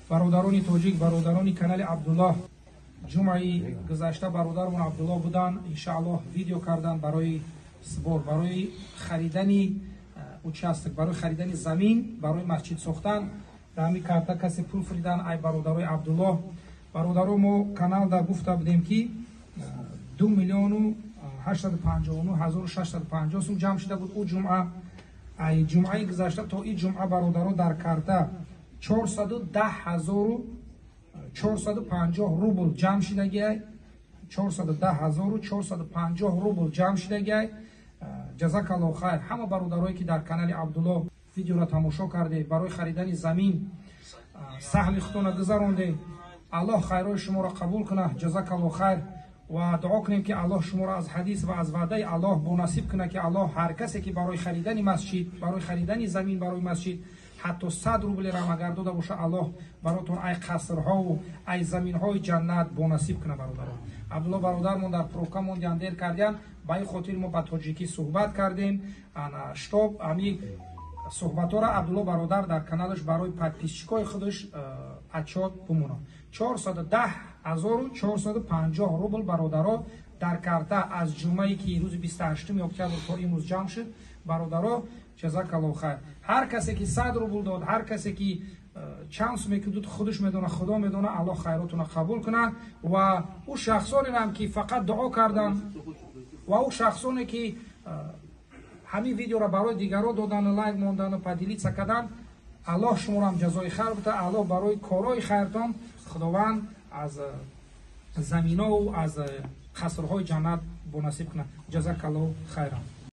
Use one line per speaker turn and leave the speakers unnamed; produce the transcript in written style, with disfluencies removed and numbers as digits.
برادران تاجیک، برادران کانال عبدالله، جمعه گذشته برادرمون عبدالله بودن، انشاءالله ویدیو کردن برای سپور، برای خریدن участок، برای خریدن زمین، برای مسجد ساختن. در همین کارتا کسی پول فریدن. ای برادرای عبدالله، برادران ما کانال در گفته بودیم که 2,859,650 سوم جمع شده بود او جمعه. ای جمعه گذشته تا این جمعه برادران در کارتا 410,450 روبل جمع شدگی، 410,450 روبل جمع شدگی. جزاک الله خیر. همه برادرایی که در کانال عبدالله ویدیو را تماشا کرده، برای خریدن زمین سهم خودتون گذرانده، الله خیرای شما را قبول کنه. جزاک الله خیر. و دعا کنیم که الله شما را از حدیث و از وعده الله بنصیب کنه که الله هر کسی که برای خریدن مسجد، برای خریدن زمین برای مسجد حتی 100 روبل را اگر داده باشه، الله براتون ای قصرها و ای زمین های جنت بنصیب کنه. برادران عبدالله برادرمون در پروگرام دیندر کردن، با این خاطر ما با تاجیکی صحبت کردیم. انا شتاب امی صحبت ها را عبدالله برادر در کانالش برای پادپیسچیکای خودش اچاد بمونه. 410,450 روبل برادرها در کارتا از جمعه که روز 28 اکتبر تا امروز جمع شد. برادرها جزاک الله خیر. هر کسی که 100 روبل داد، هر کسی که چند سوم که خودش میدونه، خدا میدونه، الله خیراتون قبول کنه. و او شخصانی هم که فقط دعا کردن و او شخصانی که همین ویدیو را برای دیگران دادن، لایک ماندن و پدیلیت کردن، الله شما را هم جزای خیر بده. الله برای کارهای خیرتان خداوند از زمینا و از قصرهای جنت بنصیب کنه. جزاک الله خیرا.